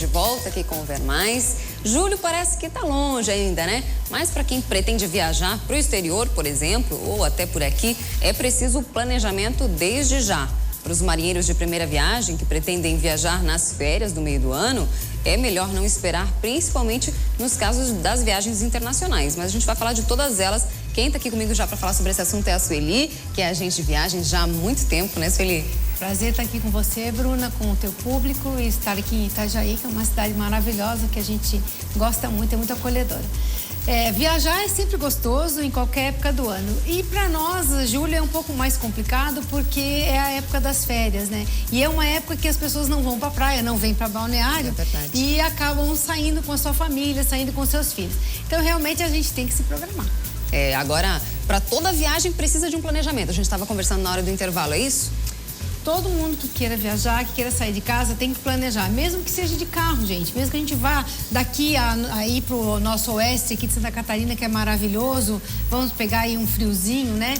de volta aqui com o Ver Mais. Julho parece que tá longe ainda, né? Mas para quem pretende viajar para o exterior, por exemplo, ou até por aqui, é preciso planejamento desde já. Para os marinheiros de primeira viagem que pretendem viajar nas férias do meio do ano, é melhor não esperar, principalmente nos casos das viagens internacionais. Mas a gente vai falar de todas elas. Quem está aqui comigo já para falar sobre esse assunto é a Sueli, que é agente de viagem já há muito tempo, né, Sueli? Prazer estar aqui com você, Bruna, com o teu público e estar aqui em Itajaí, que é uma cidade maravilhosa que a gente gosta muito, é muito acolhedora. Viajar é sempre gostoso em qualquer época do ano. E para nós, julho é um pouco mais complicado porque é a época das férias, né? E é uma época que as pessoas não vão para a praia, não vêm para balneário e acabam saindo com a sua família, saindo com seus filhos. Então, realmente, a gente tem que se programar. Agora, para toda viagem precisa de um planejamento. A gente estava conversando na hora do intervalo, é isso? Todo mundo que queira viajar, que queira sair de casa, tem que planejar. Mesmo que seja de carro, gente. Mesmo que a gente vá daqui aí pro nosso oeste, aqui de Santa Catarina, que é maravilhoso. Vamos pegar aí um friozinho, né?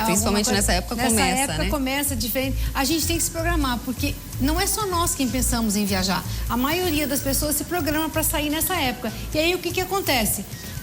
Principalmente nessa época começa, né? Nessa época começa diferente. A gente tem que se programar, porque não é só nós quem pensamos em viajar. A maioria das pessoas se programa para sair nessa época. E aí, o que acontece?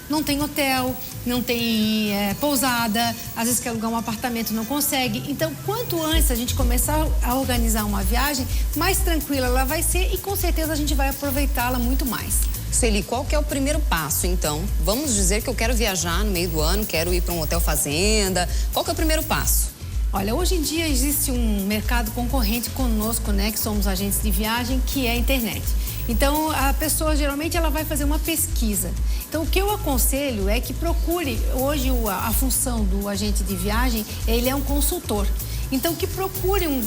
Não tem hotel, não tem pousada, às vezes quer alugar um apartamento, não consegue. Então, quanto antes a gente começar a organizar uma viagem, mais tranquila ela vai ser e com certeza a gente vai aproveitá-la muito mais. Sueli, qual que é o primeiro passo, então? Vamos dizer que eu quero viajar no meio do ano, quero ir para um hotel fazenda. Qual que é o primeiro passo? Olha, hoje em dia existe um mercado concorrente conosco, né, que somos agentes de viagem, que é a internet. Então, a pessoa, geralmente, ela vai fazer uma pesquisa. Então, o que eu aconselho é que procure, hoje a função do agente de viagem, ele é um consultor. Então, que procure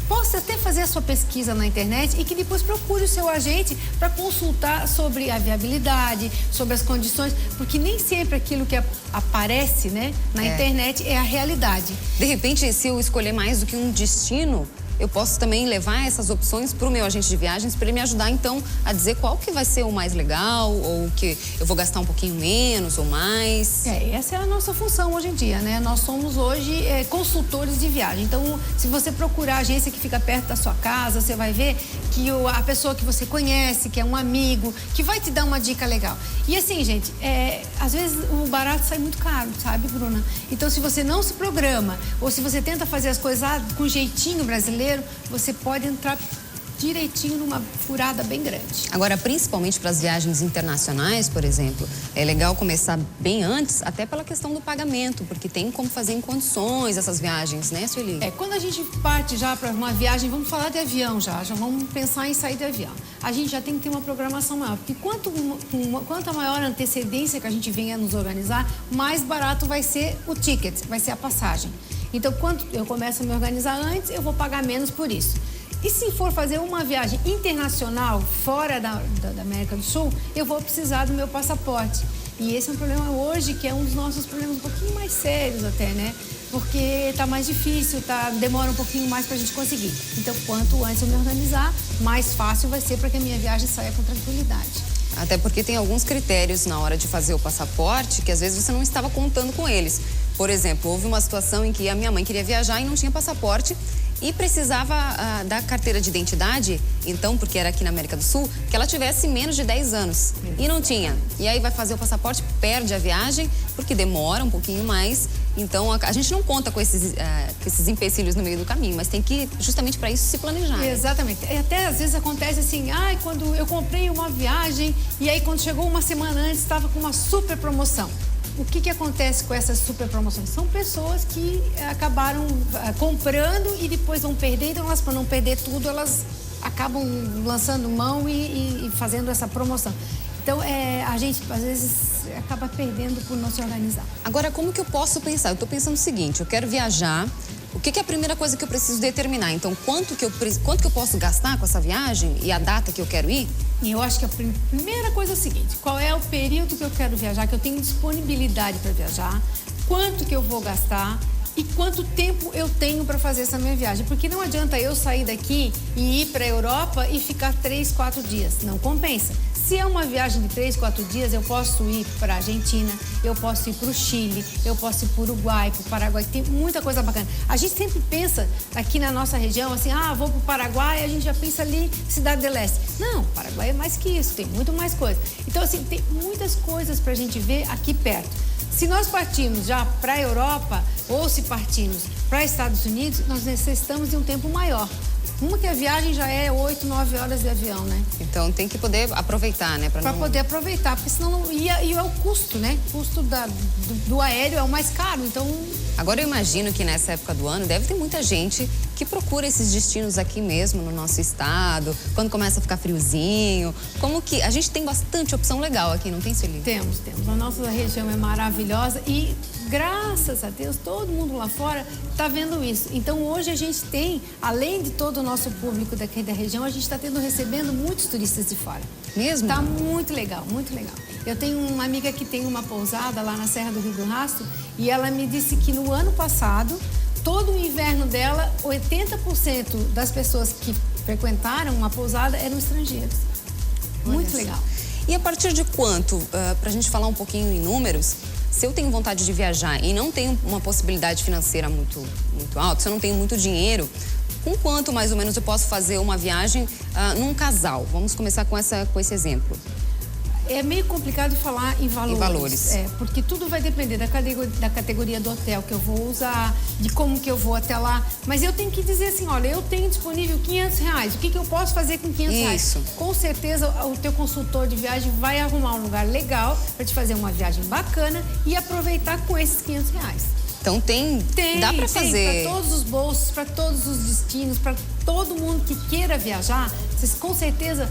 possa até fazer a sua pesquisa na internet e que depois procure o seu agente para consultar sobre a viabilidade, sobre as condições, porque nem sempre aquilo que aparece, né, na internet é a realidade. De repente, se eu escolher mais do que um destino, eu posso também levar essas opções para o meu agente de viagens para ele me ajudar, então, a dizer qual que vai ser o mais legal ou que eu vou gastar um pouquinho menos ou mais. Essa é a nossa função hoje em dia, né? Nós somos hoje consultores de viagem. Então, se você procurar a agência que fica perto da sua casa, você vai ver que a pessoa que você conhece, que é um amigo, que vai te dar uma dica legal. E assim, gente, às vezes o barato sai muito caro, sabe, Bruna? Então, se você não se programa ou se você tenta fazer as coisas com jeitinho brasileiro, você pode entrar direitinho numa furada bem grande. Agora, principalmente para as viagens internacionais, por exemplo, é legal começar bem antes, até pela questão do pagamento, porque tem como fazer em condições essas viagens, né, Sueli? Quando a gente parte já para uma viagem, vamos falar de avião já vamos pensar em sair de avião. A gente já tem que ter uma programação maior, porque quanto maior a antecedência que a gente venha nos organizar, mais barato vai ser o ticket, vai ser a passagem. Então, quando eu começo a me organizar antes, eu vou pagar menos por isso. E se for fazer uma viagem internacional fora da América do Sul, eu vou precisar do meu passaporte. E esse é um problema hoje, que é um dos nossos problemas um pouquinho mais sérios até, né? Porque tá mais difícil, demora um pouquinho mais pra gente conseguir. Então, quanto antes eu me organizar, mais fácil vai ser para que a minha viagem saia com tranquilidade. Até porque tem alguns critérios na hora de fazer o passaporte que às vezes você não estava contando com eles. Por exemplo, houve uma situação em que a minha mãe queria viajar e não tinha passaporte e precisava da carteira de identidade, então, porque era aqui na América do Sul, que ela tivesse menos de 10 anos. E não tinha. E aí vai fazer o passaporte, perde a viagem, porque demora um pouquinho mais. Então, a gente não conta com esses empecilhos no meio do caminho, mas tem que, justamente para isso, se planejar. Exatamente. Até às vezes acontece assim, quando eu comprei uma viagem e aí quando chegou uma semana antes, estava com uma super promoção. O que acontece com essas super promoções? São pessoas que acabaram comprando e depois vão perder, então elas, para não perder tudo, elas acabam lançando mão e fazendo essa promoção. Então, a gente, às vezes, acaba perdendo por não se organizar. Agora, como que eu posso pensar? Eu estou pensando o seguinte, eu quero viajar, o que é a primeira coisa que eu preciso determinar? Então, quanto que eu posso gastar com essa viagem e a data que eu quero ir? E eu acho que a primeira coisa é o seguinte, qual é o período que eu quero viajar, que eu tenho disponibilidade para viajar, quanto que eu vou gastar e quanto tempo eu tenho para fazer essa minha viagem. Porque não adianta eu sair daqui e ir para a Europa e ficar 3, 4 dias, não compensa. Se é uma viagem de 3, 4 dias, eu posso ir para a Argentina, eu posso ir para o Chile, eu posso ir para o Uruguai, para o Paraguai, tem muita coisa bacana. A gente sempre pensa aqui na nossa região, assim, vou para o Paraguai, a gente já pensa ali, Cidade del Este. Não, o Paraguai é mais que isso, tem muito mais coisa. Então, assim, tem muitas coisas para a gente ver aqui perto. Se nós partimos já para a Europa, ou se partimos para Estados Unidos, nós necessitamos de um tempo maior. Uma que a viagem já é 8, 9 horas de avião, né? Então tem que poder aproveitar, né? Para poder aproveitar, porque senão não ia. E é o custo, né? O custo do aéreo é o mais caro, então... Agora eu imagino que nessa época do ano deve ter muita gente que procura esses destinos aqui mesmo no nosso estado, quando começa a ficar friozinho. Como que... A gente tem bastante opção legal aqui, não tem, Sueli? Temos. A nossa região é maravilhosa e, graças a Deus, todo mundo lá fora está vendo isso. Então, hoje a gente tem, além de todo o nosso público daqui da região, a gente está recebendo muitos turistas de fora. Mesmo? Tá muito legal, muito legal. Eu tenho uma amiga que tem uma pousada lá na Serra do Rio do Rastro e ela me disse que no ano passado, todo o inverno dela, 80% das pessoas que frequentaram uma pousada eram estrangeiros. Muito legal. E a partir de quanto, para a gente falar um pouquinho em números, se eu tenho vontade de viajar e não tenho uma possibilidade financeira muito alta, se eu não tenho muito dinheiro, com quanto mais ou menos eu posso fazer uma viagem num casal? Vamos começar com esse exemplo. É meio complicado falar em valores. Em valores. Porque tudo vai depender da categoria do hotel que eu vou usar, de como que eu vou até lá. Mas eu tenho que dizer assim, olha, eu tenho disponível R$500. O que eu posso fazer com R$500? Isso. Com certeza o teu consultor de viagem vai arrumar um lugar legal para te fazer uma viagem bacana e aproveitar com esses R$500. Então dá para fazer... Para todos os bolsos, para todos os destinos, para todo mundo que queira viajar, vocês com certeza...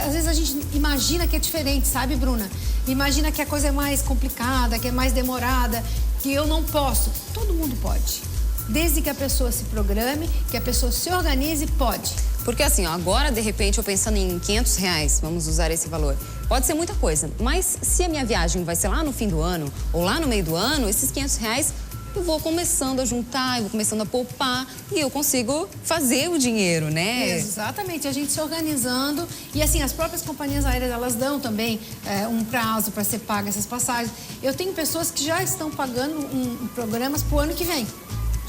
às vezes a gente imagina que é diferente, sabe, Bruna? Imagina que a coisa é mais complicada, que é mais demorada, que eu não posso. Todo mundo pode. Desde que a pessoa se programe, que a pessoa se organize, pode. Porque assim, agora de repente eu pensando em R$500, vamos usar esse valor, pode ser muita coisa. Mas se a minha viagem vai ser lá no fim do ano ou lá no meio do ano, esses R$500 eu vou começando a juntar, eu vou começando a poupar e eu consigo fazer o dinheiro, né? Exatamente, a gente se organizando e assim, as próprias companhias aéreas, elas dão também um prazo para ser paga essas passagens. Eu tenho pessoas que já estão pagando programas para o ano que vem.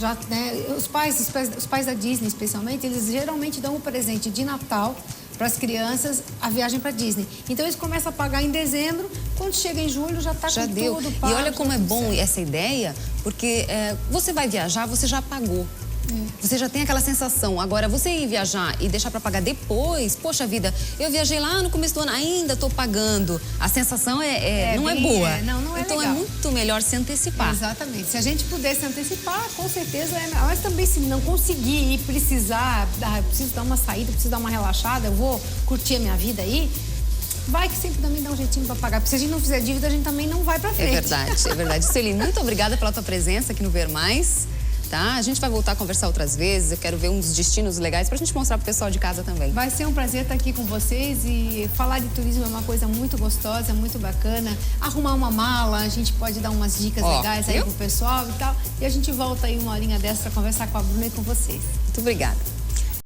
Já, né, os pais da Disney, especialmente, eles geralmente dão um presente de Natal para as crianças a viagem para Disney. Então eles começam a pagar em dezembro, quando chega em julho já está com tudo pago. E olha como é bom essa ideia, porque você vai viajar, você já pagou. Você já tem aquela sensação. Agora, você ir viajar e deixar para pagar depois, poxa vida, eu viajei lá no começo do ano, ainda estou pagando. A sensação não é boa. Não é então legal. É muito melhor se antecipar. Exatamente. Se a gente pudesse antecipar, com certeza é melhor. Mas também se não conseguir e precisar, eu preciso dar uma saída, preciso dar uma relaxada, eu vou curtir a minha vida aí, vai que sempre também dá um jeitinho para pagar. Porque se a gente não fizer dívida, a gente também não vai para frente. É verdade. Sueli, muito obrigada pela tua presença aqui no Ver Mais. Tá? A gente vai voltar a conversar outras vezes, eu quero ver uns destinos legais pra gente mostrar pro pessoal de casa também. Vai ser um prazer estar aqui com vocês e falar de turismo é uma coisa muito gostosa, muito bacana. Arrumar uma mala, a gente pode dar umas dicas legais aí pro pessoal e tal. E a gente volta aí uma horinha dessa pra conversar com a Bruna e com vocês. Muito obrigada.